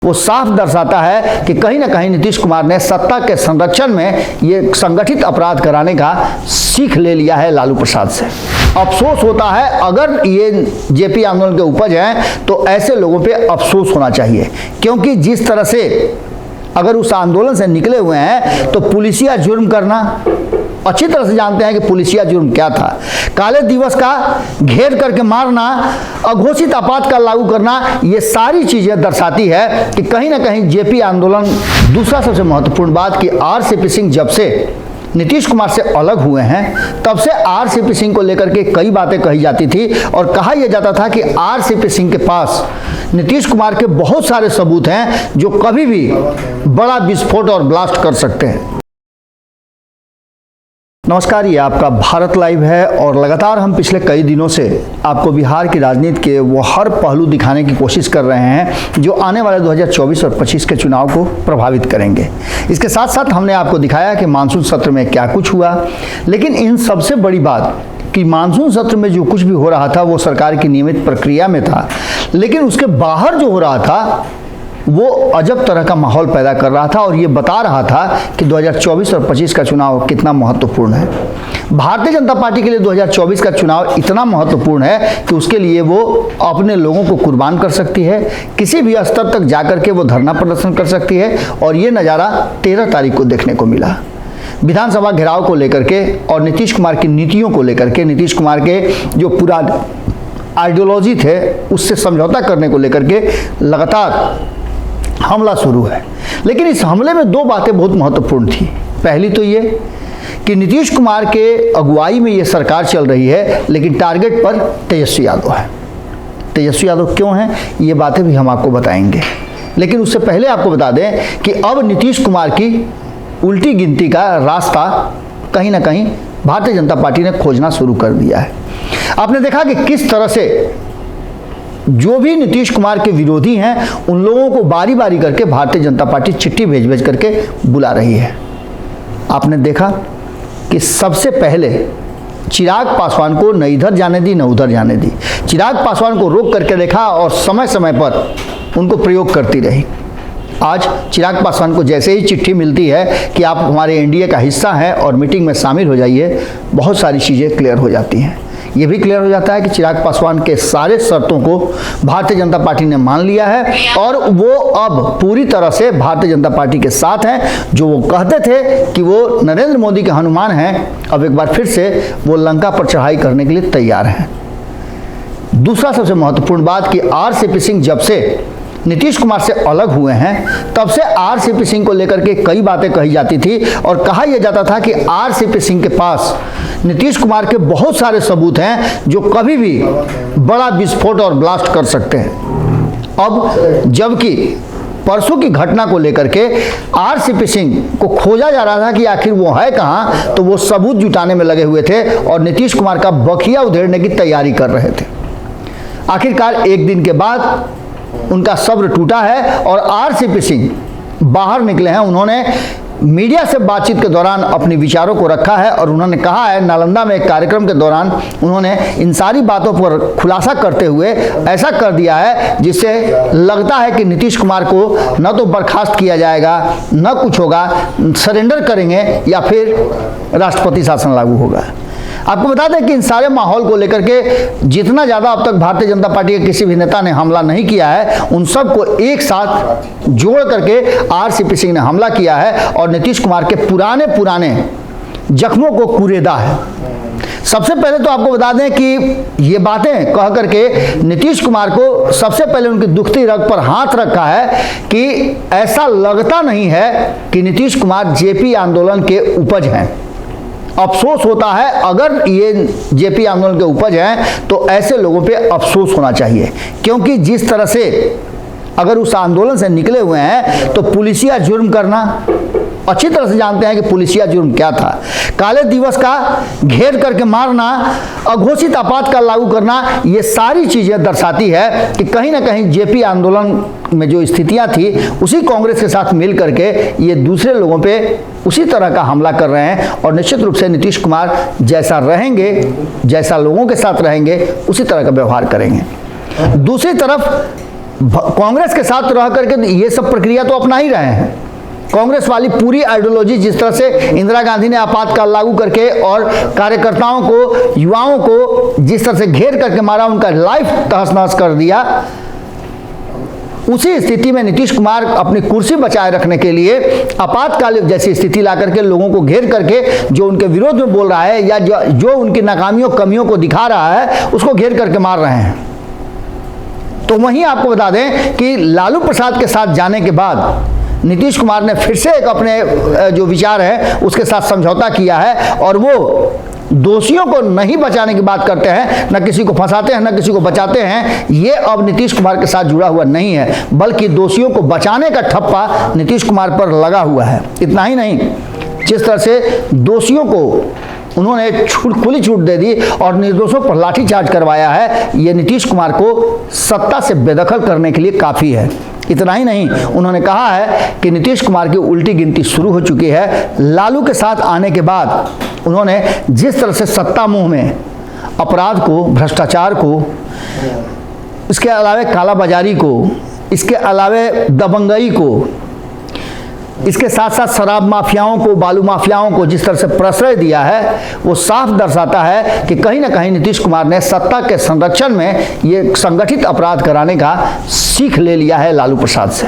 वो साफ दर्शाता है कि कहीं ना कहीं नीतीश कुमार ने सत्ता के संरक्षण में ये संगठित अपराध कराने का सीख ले लिया है लालू प्रसाद से। अफसोस होता है अगर ये जेपी आंदोलन के उपज हैं तो ऐसे लोगों पे अफसोस होना चाहिए, क्योंकि जिस तरह से अगर उस आंदोलन से निकले हुए हैं तो पुलिसिया जुर्म करना, अच्छी तरह से जानते हैं कि पुलिसिया जुर्म क्या था, काले दिवस का घेर करके मारना, अघोषित आपातकाल लागू करना, ये सारी चीजें दर्शाती है कि कहीं ना कहीं जेपी आंदोलन। दूसरा सबसे महत्वपूर्ण बात कि आरसीपी सिंह जब से नीतीश कुमार से अलग हुए हैं तब से आरसीपी सिंह को लेकर के कई बातें कही जाती थी और कहा यह जाता था कि आरसीपी सिंह के पास नीतीश कुमार के बहुत सारे सबूत हैं जो कभी भी बड़ा विस्फोट और ब्लास्ट कर सकते हैं। नमस्कार, ये आपका भारत लाइव है और लगातार हम पिछले कई दिनों से आपको बिहार की राजनीति के वो हर पहलू दिखाने की कोशिश कर रहे हैं जो आने वाले 2024 और 25 के चुनाव को प्रभावित करेंगे। इसके साथ साथ हमने आपको दिखाया कि मानसून सत्र में क्या कुछ हुआ, लेकिन इन सबसे बड़ी बात कि मानसून सत्र में जो कुछ भी हो रहा था वो सरकार की नियमित प्रक्रिया में था, लेकिन उसके बाहर जो हो रहा था वो अजब तरह का माहौल पैदा कर रहा था और ये बता रहा था कि 2024 और 25 का चुनाव कितना महत्वपूर्ण है। भारतीय जनता पार्टी के लिए 2024 का चुनाव इतना महत्वपूर्ण है कि उसके लिए वो अपने लोगों को कुर्बान कर सकती है, किसी भी स्तर तक जाकर के वो धरना प्रदर्शन कर सकती है। और ये नज़ारा 13 तारीख को देखने को मिला। विधानसभा घेराव को लेकर के और नीतीश कुमार की नीतियों को लेकर के, नीतीश कुमार के जो पूरा आइडियोलॉजी थे उससे समझौता करने को लेकर के लगातार हमला शुरू है। लेकिन इस हमले में दो बातें बहुत महत्वपूर्ण थी। पहली तो ये कि नीतीश कुमार के अगुवाई में ये सरकार चल रही है, लेकिन टारगेट पर तेजस्वी यादव है। तेजस्वी यादव क्यों हैं ये बातें भी हम आपको बताएंगे, लेकिन उससे पहले आपको बता दें कि अब नीतीश कुमार की उल्टी गिनती का रास्ता कहीं ना कहीं भारतीय जनता पार्टी ने खोजना शुरू कर दिया है। आपने देखा कि किस तरह से जो भी नीतीश कुमार के विरोधी हैं उन लोगों को बारी बारी करके भारतीय जनता पार्टी चिट्ठी भेज भेज करके बुला रही है। आपने देखा कि सबसे पहले चिराग पासवान को न इधर जाने दी न उधर जाने दी, चिराग पासवान को रोक करके देखा और समय समय पर उनको प्रयोग करती रही। आज चिराग पासवान को जैसे ही चिट्ठी मिलती है कि आप हमारे एनडीए का हिस्सा हैं और मीटिंग में शामिल हो जाइए, बहुत सारी चीज़ें क्लियर हो जाती हैं। ये भी क्लियर हो जाता है कि चिराग पासवान के सारे शर्तों को भारतीय जनता पार्टी ने मान लिया है और वो अब पूरी तरह से भारतीय जनता पार्टी के साथ हैं। जो वो कहते थे कि वो नरेंद्र मोदी के हनुमान हैं, अब एक बार फिर से वो लंका पर चढ़ाई करने के लिए तैयार हैं। दूसरा सबसे महत्वपूर्ण बात कि आरसीपी सिंह जब से नीतीश कुमार से अलग हुए हैं तब से आरसीपी सिंह को लेकर के कई बातें कही जाती थी और कहा यह जाता था कि आरसीपी सिंह के पास नीतीश कुमार के बहुत सारे सबूत हैं जो कभी भी बड़ा विस्फोट और ब्लास्ट कर सकते हैं। अब जबकि परसों की घटना को लेकर के आरसीपी सिंह को खोजा जा रहा था कि आखिर वो है कहां, तो वो सबूत जुटाने में लगे हुए थे और नीतीश कुमार का बखिया उधेड़ने की तैयारी कर रहे थे। आखिरकार एक दिन के बाद उनका सब्र टूटा है और आरसीपी सिंह बाहर निकले हैं। उन्होंने मीडिया से बातचीत के दौरान अपने विचारों को रखा है और उन्होंने कहा है, नालंदा में एक कार्यक्रम के दौरान उन्होंने इन सारी बातों पर खुलासा करते हुए ऐसा कर दिया है जिससे लगता है कि नीतीश कुमार को न तो बर्खास्त किया जाएगा, न कुछ होगा, सरेंडर करेंगे या फिर राष्ट्रपति शासन लागू होगा। आपको बता दें कि इन सारे माहौल को लेकर के जितना ज़्यादा अब तक भारतीय जनता पार्टी के किसी भी नेता ने हमला नहीं किया है, उन सबको एक साथ जोड़ करके आरसीपी सिंह ने हमला किया है और नीतीश कुमार के पुराने जख्मों को कुरेदा है। सबसे पहले तो आपको बता दें कि ये बातें कह करके नीतीश कुमार को सबसे पहले उनकी दुखती रग पर हाथ रखा है कि ऐसा लगता नहीं है कि नीतीश कुमार जेपी आंदोलन के उपज हैं। अफसोस होता है अगर ये जेपी आंदोलन के उपज हैं तो ऐसे लोगों पे अफसोस होना चाहिए, क्योंकि जिस तरह से अगर उस आंदोलन से निकले हुए हैं तो पुलिसिया जुर्म करना, अच्छी तरह से जानते हैं कि पुलिसिया जुर्म क्या था, काले दिवस का घेर करके मारना, अघोषित आपातकाल लागू करना, ये सारी चीज़ें दर्शाती है कि कहीं ना कहीं जेपी आंदोलन में जो स्थितियां थी उसी कांग्रेस के साथ मिल करके ये दूसरे लोगों पे उसी तरह का हमला कर रहे हैं और निश्चित रूप से नीतीश कुमार जैसा रहेंगे, जैसा लोगों के साथ रहेंगे, उसी तरह का व्यवहार करेंगे। दूसरी तरफ कांग्रेस के साथ रह करके ये सब प्रक्रिया तो अपना ही रहे हैं। कांग्रेस वाली पूरी आइडियोलॉजी, जिस तरह से इंदिरा गांधी ने आपातकाल लागू करके और कार्यकर्ताओं को, युवाओं को जिस तरह से घेर करके मारा, उनका लाइफ तहस नहस कर दिया, उसी स्थिति में नीतीश कुमार अपनी कुर्सी बचाए रखने के लिए आपातकाल जैसी स्थिति ला करके लोगों को घेर करके जो उनके विरोध में बोल रहा है या जो उनकी नाकामियों कमियों को दिखा रहा है, उसको घेर करके मार रहे हैं। तो वहीं आपको बता दें कि लालू प्रसाद के साथ जाने के बाद नीतीश कुमार ने फिर से एक अपने जो विचार है उसके साथ समझौता किया है, और वो दोषियों को नहीं बचाने की बात करते हैं, न किसी को फंसाते हैं न किसी को बचाते हैं। ये अब नीतीश कुमार के साथ जुड़ा हुआ नहीं है, बल्कि दोषियों को बचाने का ठप्पा नीतीश कुमार पर लगा हुआ है। इतना ही नहीं, जिस तरह से दोषियों को उन्होंने खुली छूट दे दी और निर्दोषों पर लाठीचार्ज करवाया है, ये नीतीश कुमार को सत्ता से बेदखल करने के लिए काफ़ी है। इतना ही नहीं, उन्होंने कहा है कि नीतीश कुमार की उल्टी गिनती शुरू हो चुकी है। लालू के साथ आने के बाद उन्होंने जिस तरह से सत्ता मुंह में अपराध को, भ्रष्टाचार को, इसके अलावे कालाबाजारी को, इसके अलावे दबंगई को, इसके साथ साथ शराब माफियाओं को, बालू माफियाओं को जिस तरह से प्रश्रय दिया है, वो साफ दर्शाता है कि कहीं ना कहीं नीतीश कुमार ने सत्ता के संरक्षण में ये संगठित अपराध कराने का सीख ले लिया है लालू प्रसाद से।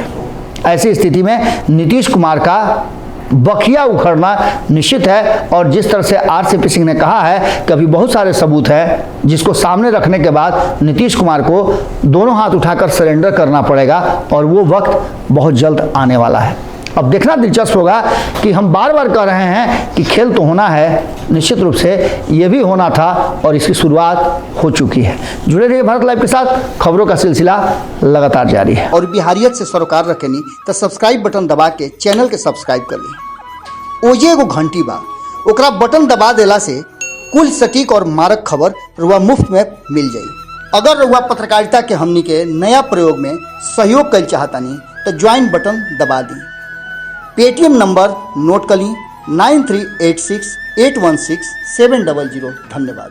ऐसी स्थिति में नीतीश कुमार का बखिया उखड़ना निश्चित है। और जिस तरह से आरसीपी सिंह ने कहा है कि अभी बहुत सारे सबूत हैं, जिसको सामने रखने के बाद नीतीश कुमार को दोनों हाथ उठाकर सरेंडर करना पड़ेगा, और वो वक्त बहुत जल्द आने वाला है। अब देखना दिलचस्प होगा कि हम बार बार कह रहे हैं कि खेल तो होना है, निश्चित रूप से ये भी होना था और इसकी शुरुआत हो चुकी है। जुड़े रहिए भारत लाइव के साथ, खबरों का सिलसिला लगातार जारी है। और बिहारियत से सरोकार रखेनी तो सब्सक्राइब बटन दबा के चैनल के सब्सक्राइब कर ली। ओजे एगो घंटी बा, ओकरा बटन दबा देला से कुल सटीक और मारक खबर रुआ मुफ्त में मिल जाई। अगर रुआ पत्रकारिता के हमनी के नया प्रयोग में सहयोग कर चाहतानी तो ज्वाइन बटन दबा दी। पेटीएम नंबर नोट कर ली 9386816700। धन्यवाद।